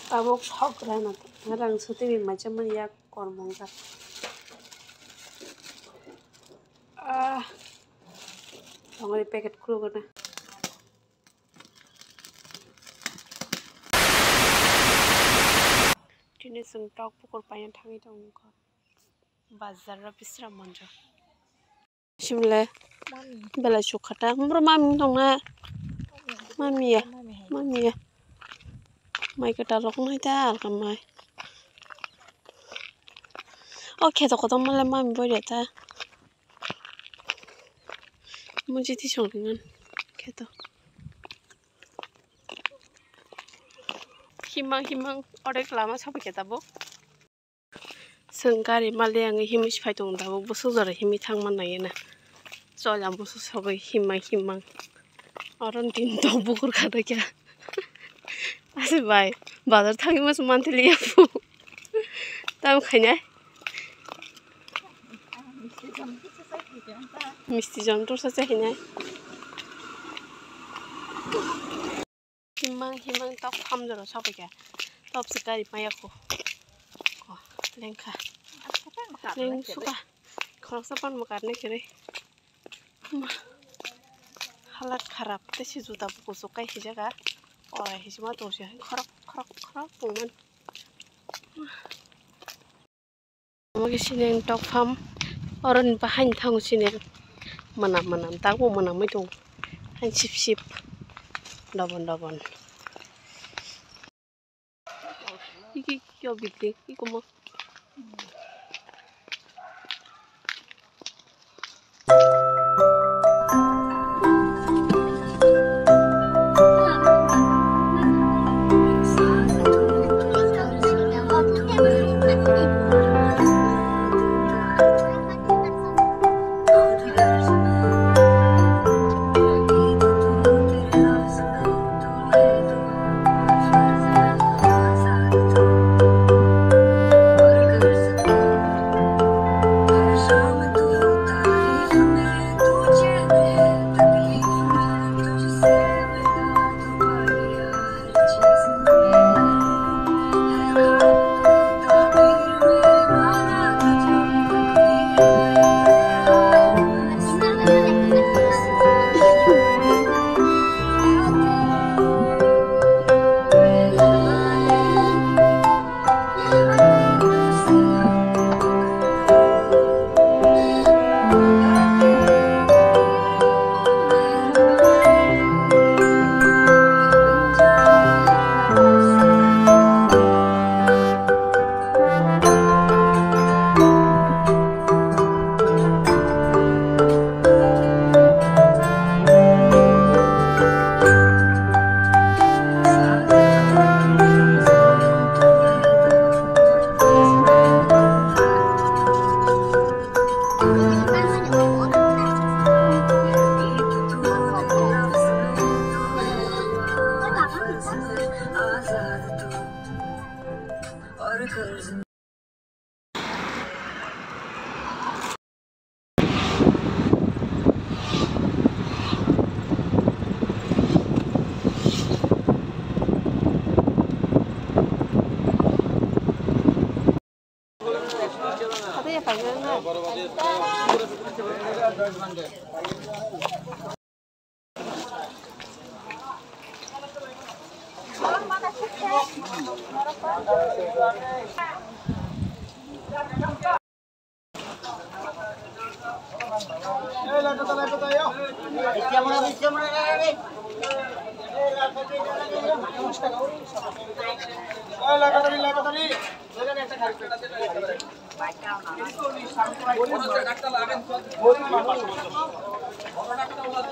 Tabok shock rana ngarang suti bi macam ya kormongga tongori packet kru gana tini sung tok pukul payan tangi dong ko bazar ra bisra monjo shimle bela shukhata mro mami dong na mami ya mai kata lok nai ta kamai oke to ko male mami boy ta muji ti shongan keto himang orek lama sabu kita bo sengkari male ang himi spai dong da bo busu jore himi thang man nai na solam busu sabai himang oron din to bukur khada kya ase bai bazar thangi mas manthili apu tam khaina misti jam to sa chahina himang tok kham jaro sabai kya top sekali maya ko lengka leng suka khorok sapan makarne kere halat kharap te si juta buku sukai hijaga ora hisma to se khorok puman magi sineng tok pham oron bahain thang sinel manam ta ko manam mai dong han sip dobon iki kyo bibli iko mo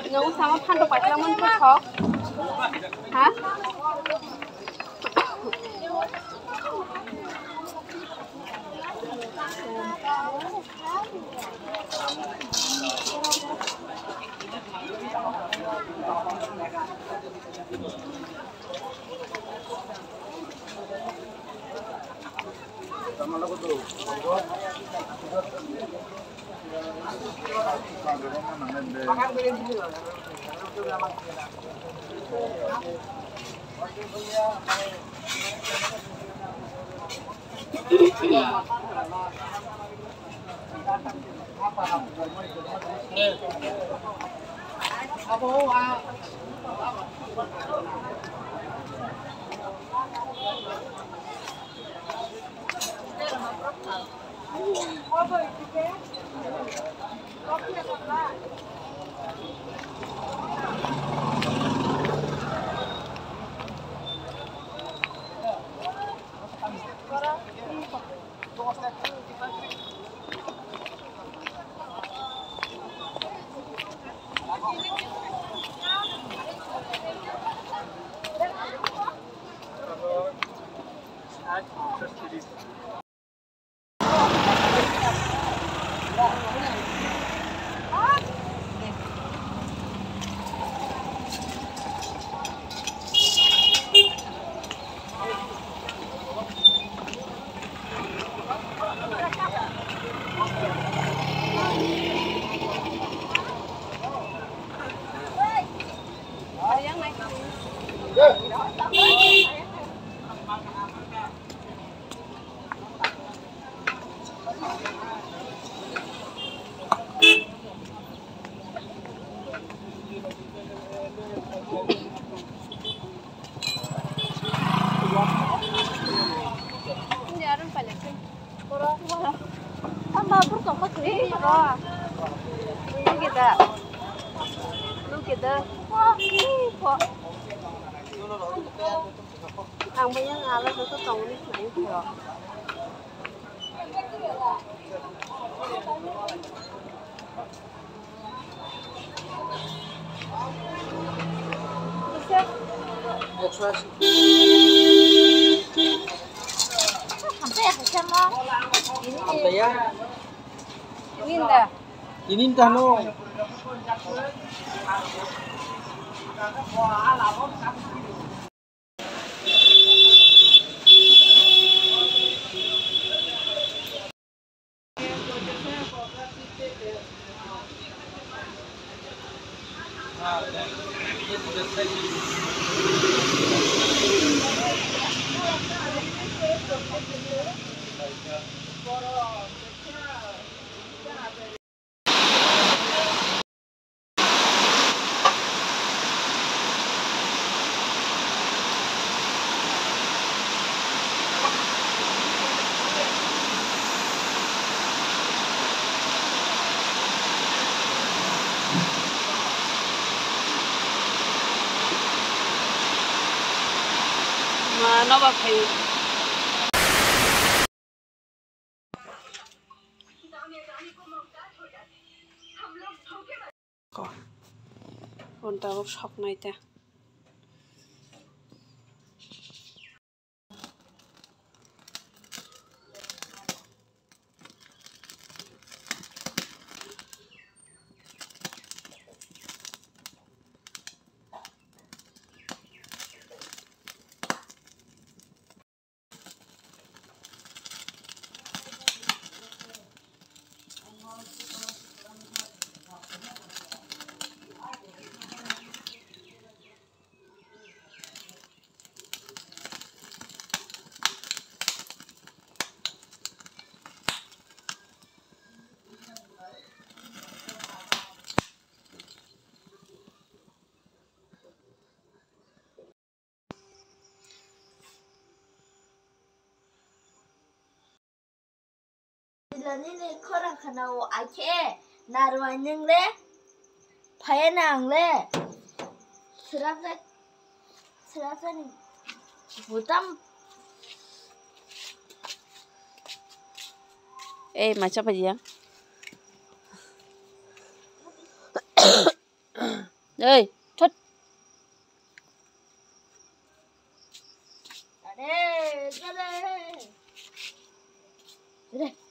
Nggak usah sama panduk aja namun cocok. Hah? Makan Ang bayang alat itu tong ni naik pura. Sampai macam mana? Sampai ya. Ini dah. Ini dah no. Mana bapak? Untuk shop night ya. Ini korang kenal ake naruhannya le, payanang le, serasa ni butam. Macam apa dia? Thut. Ada.